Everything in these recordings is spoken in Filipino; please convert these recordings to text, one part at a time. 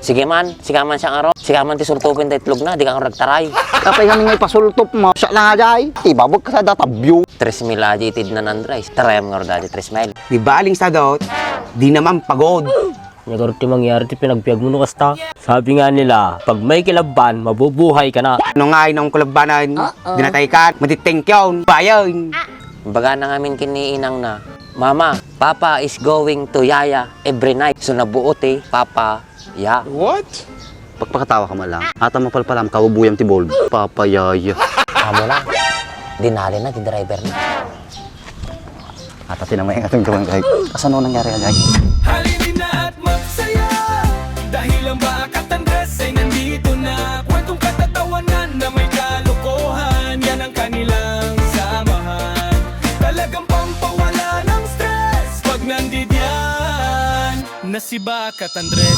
Sige man siyang aro. Sige man ti sultupin da itlog na, di ka nagtaray. Kapay kami ngay pasultop mo. Siya lang ajay. Ibabag ka sa databyo. 3,000 aja itid na Andres. Tarayam nga ro dati 3,000. Di baling sa dot, di naman pagod. Nagaro ti mangyari ti pinagpiyag mo no kasta. Sabi nga nila, pag may kilaban, mabubuhay ka na. Ano nga inong kulabanan, dinatay ka, matitengkyon, bayan. Baga na ngamin kiniinang na, Mama, Papa is going to Yaya every night. So nabuot Papa, ya. Pagpakatawa ka man lang. Ata mapalpalam, kawabuyam ti Bold. Papayaya. Amo na. Dinali na, ti driver na. Ata tinamay nga itong gawin kahit. Kasano nangyari ajay? Halinin na at magsaya dahil ang Bakat Andres ay nandito na. Kwentong katatawanan na may kalokohan, yan ang kanilang samahan. Talagang pampawala ng stress pag nandidyan na si Bakat Andres.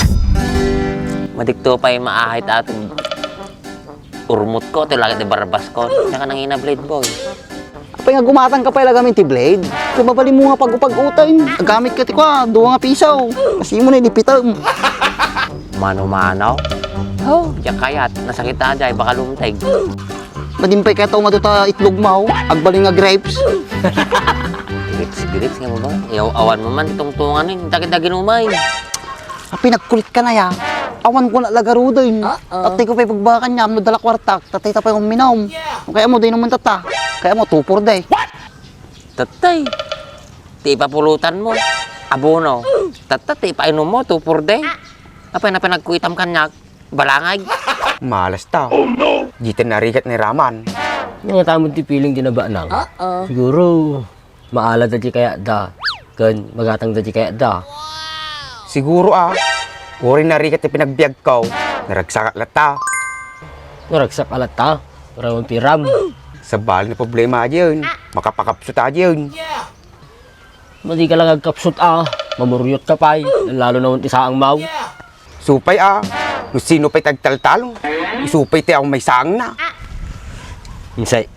Madikto pa yung maahit atong urmot ko, tilakit di barbas ko. Saka nang ina-blade boy. Apay nga gumatang ka pa ilagamit ti blade. Kumabali mo nga pag-upag-utay. Agamit ka ti kwa, duwa nga pisaw. Kasi mo na inipitam. Mano-manaw. Oh, ya kayat. Nasakit na dyan, baka lumteg. Madimpay ka tao matuta itlog mo. Agbaling nga grapes. Grits nga mo ba? Iyaw, awan mo man, tungtungan takit-tagin umay. Apay nagkulit ka na ya. Awan ko na lagaro din. Tatay ko pa pagbakan niya, mo dala kwartak. Tatay tapay kong minom. Kaya mo din naman tata. Kaya mo tupor day. Tatay. Ti ipapulutan mo. Abono. Tatay, painom mo, tupor day. Apay na pinagkuitam kanyak. Balangag. Malas tao. Dito narigat ni Raman. Nga tamon ti piling dinaba nang. Siguro, maalad da ti kaya da. Kan magatang da ti kaya da. Siguro uri narigat ni pinagbiag ko, naragsak lata. Naragsak alat ta. Rawan piram. Sa bali na problema yun, makapakapsut yun. Madi ka lang agkapsut mamuryot ka pa'y. Lalo na unti saang mau. Supay no sino pa'y tagtaltalong, isupay tayo may saang na. Insay.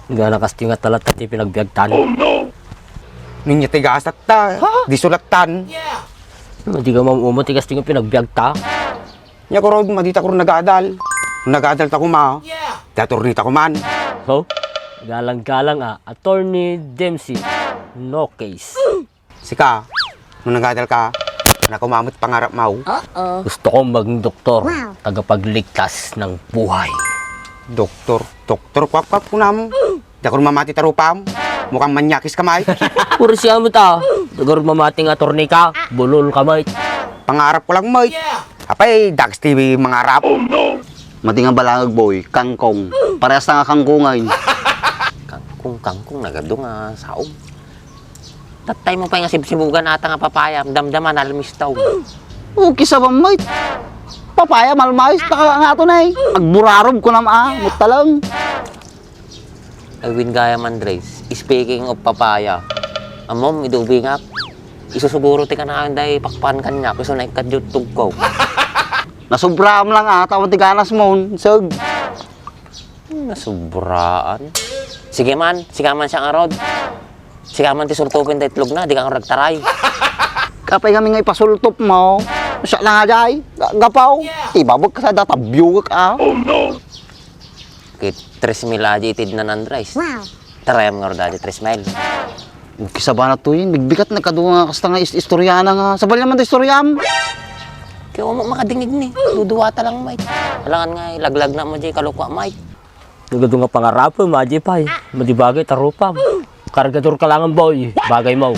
Nga nakasti nga talat ti pinagbiagtan. Ninya tigasat ta, di sulatan. Madi ka mamumot ti kasti nga pinagbiagta. Nya ko ron, madita ko ron nag-aadal. Nag-aadal ta ko daturnita ko man. So, galang-galang Attorney Dempsey. No case. Sika, nung nag-aadal ka, nakumamot pangarap mo. Gusto kong maging doktor. Tagapagligtas ng buhay. Doktor, kwak-kwak ko na mo. Di ako mamati tarupam. Mukhang manyakis kamay. Puro siya mo ta. Dagar mamating attorney ka. Bulol kamay. Pangarap ko lang, mate. Apay, Dax TV mangarap. Mati nga balangag boy, kangkong. Parehas na nga kangkungan. Kangkong, nagado nga saom. Tatay mo pa yung sibsibugan ata nga papaya. Damdaman, almistaw. Okay sa mate. Papaya, malmayos. Taka nga ito na Agburarog ko na mutalang. Alvin Gaya Mandres, speaking of papaya. Amom, idubi nga. Isusuguro ti ka na anday pakpan kanya. Kasi na ikadyutog ko. Nasubram lang tawag tiganas mo. Sag. Nasubraan. Sige man siyang arod. Sige man ti sultupin da itlog na, di ka nagtaray. Kapay kami ngay pasultop mo. Siya lang ajay. Gapaw. Ibabag ka sa databyo ka. Kit 3,000 aja itid na Andres. Tarayam nga ro dati 3,000. Kisa ba na to yun? Bigbigat nagkaduwa nga kasta nga istoryana nga. Sabal naman ta istoryam. Kaya mo makadingig ni. Duduwata lang, mate. Alangan nga, laglag na mo dyan kalukwa, mate. Nagado nga pangarapan, maji pa'y. Madibagay, tarupam. Kargador ka lang ang boy. Bagay mo.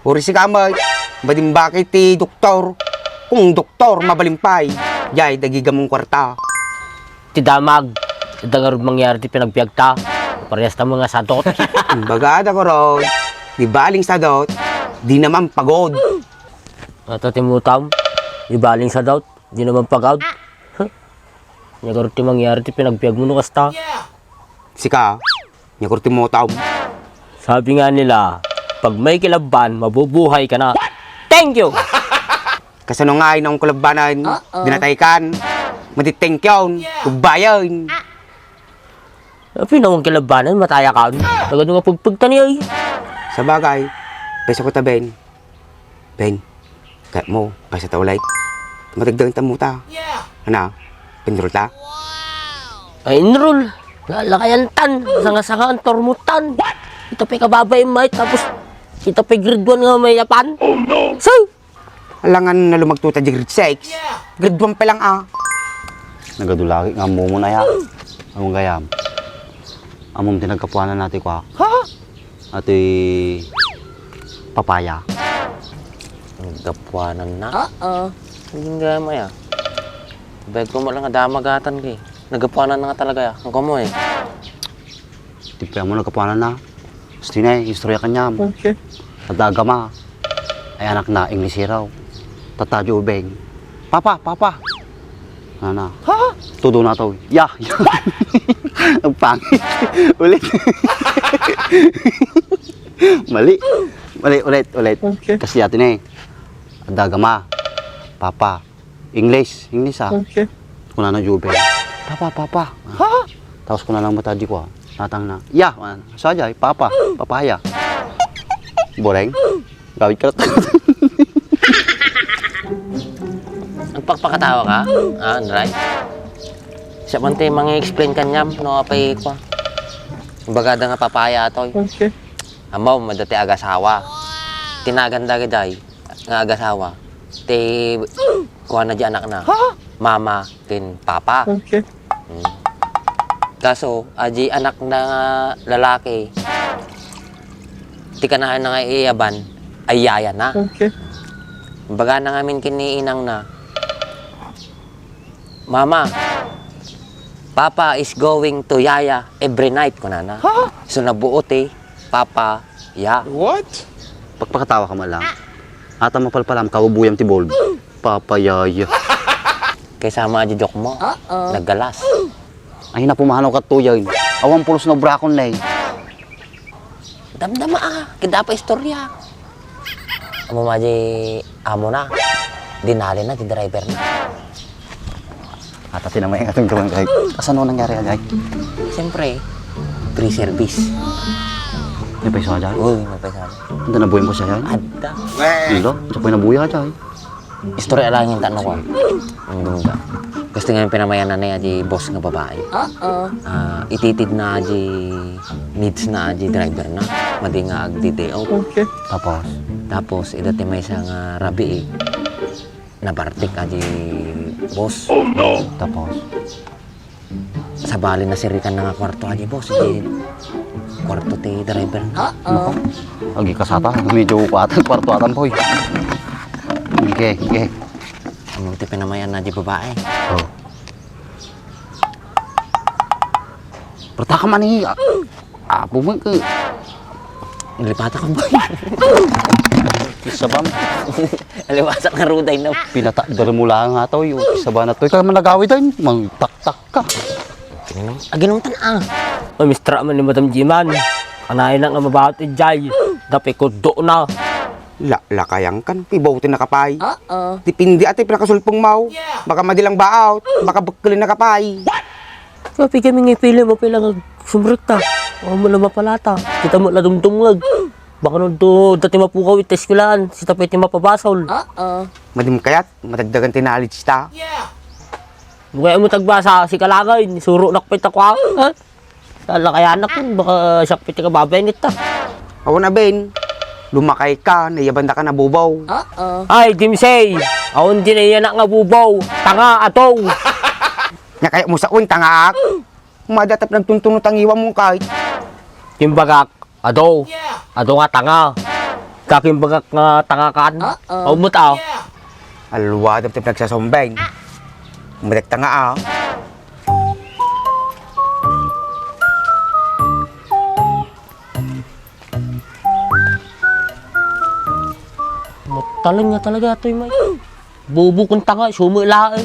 Uri si kamay, badim bakit ti doktor? Kung doktor, mabalimpay. Yay, dagiga mong kwarta. Ti damag. Dagar mangyari ti pinagpiagta. Parehas na mga sadot. Bagada ko ron, di baling sa dot, di naman pagod. Ato timutam. Ibaling sa daut. Di naman pagod. Nagaro ti mangyari ti pinagpiag mo no kasta. Sika, nyakurti mo tao. Sabi nga nila, pag may kilaban, mabubuhay ka na. Thank you! Kasano nga inong kulabanan, dinatay kan, matitengkyon, bayan. Pinawang kilabanan, mataya ka. Nagado nga pagpagtani ay. Sa bagay, peso ko ta Ben. Ben, kat mo, kaysa taulay. Matagdagan tamuta. Ano? Pinrol ta? Ay, enroll. Lalakayan tan. Sanga-sanga ang tormutan. Ito pa kababay may. Tapos, ito pa grade 1 nga may yapan. Oh no! So, Alangan na lumagtuta di grade 6. Grade 1 pa lang Nagadulagi nga mo na ya. Among gayam. Among tinagkapuanan natin ko. Ha? Ati papaya. Nagdapuanan na. Hindi nga maya. Bag ko mo lang damagatan kay. Nagapuanan na nga talaga ya. Ang kamo eh. Tipya mo nagkapuanan na. Gusto na istorya kanya. okay. Tadagama. Ay anak na English raw. Tatadyo ubeng. Papa. Nana. Ha? Tudo na to. Ya. Ang pangit. Ulit. Mali. Ulit. Okay. Kasi atin Tadagama. Papa. English Okay. Kuna na jube. Papa. Ha? Tapos kuna lang matadi ko. Natang na. Ya. Sajay. Papa. Papaya. Boreng. Gawit ka. Nagpakpakatawa ka? Andray? Siya man tayo mga explain kanyam, no apay ko. Bagada nga papaya atoy. Okay. Amaw, madati agasawa. Tinaganda gaday, nga agasawa. Te, kuha na di anak na. Mama, kin papa. Okay. Kaso, aji anak na lalaki. Ti kanahan na nga iyaban, ay yaya na. Okay. Baga na ngamin kiniinang na. Mama, Papa is going to Yaya every night ko na. So nabuot Papa, ya. Pagpakatawa ka man lang. Ata mapalpalam, kawabuyam ti Bolb. Papayaya. Kay sama aja jok mo. Naggalas. Ay na pumahanaw ka tuyaw. Awang pulos na brakon lay. Damdama kita pa istorya. Amo maji amo na. Dinali na ti driver na. At tinamay nga itong gawang kahit. Asan mo nangyari agay? Siyempre, free service. May paiso ka dyan? Uy, may pesa. Hindi nabuhay mo siya yan? Adda. Dilo? Siya po nabuhay ka dyan. Istorya lang yung tanong ko. Ang dungga. Gusto nga yung pinamayan na di boss nga babae. Ititid na di needs na di driver na. Madi nga agdi-day out. Okay. Tapos, Tapos, may isang rabi nabartik di boss. tapos. Sa bali na sirikan na nga kwarto di boss. Di kwarto ti driver na. Agi kasata. Medyo kuwatan. Kwarto atan po. Okay. Ano ti pinamayan na di babae. Oh. Pertaka man ni. Apo mo ka. Nilipata ka ba? Isa ba? Aliwasak na ruday na. Pinata. Dari mula nga to. Isa ba na to? Ikaw man nagawid din. Magtak-tak ka. Aginuntan Ay, mistra man ni Madam Jiman. Anayin na nga mabawat ijay. Dapat ko do na. Lakayang kan, pibotin na kapay. Dipindi ati pinakasulpong mau. Baka madilang baout, baka bukulin na kapay. Papi kami ngipili mo pilang sumrikta. O mo na mapalata. Kita mo ladumdungag. Baka nung to dati mapukaw ites kulaan. Sita pwede mapabasol. Madim kayat, matagdagan tinalit ta. Kaya mo tagbasa si kalagay. Suro nakpit ako ha. Lalakayan ako. Baka siya pwede ka babayanit ta. Awan na ben, lumakay ka, nayabanda ka na bubaw. Ay, Dimsey. Aon din ay anak nga bubaw. Tanga atong. Nya kaya mo sa unta nga ak. Madatap nagtuntunot ang iwa mo kahit. Kimbagak. Ado. Ado nga tanga. Kakimbagak nga tanga kan. Aon mo tao. Alwa dapat nagsasombeng. Madak tanga Matalang nga talaga ito yung may. Bubo kong tanga, sumilaan.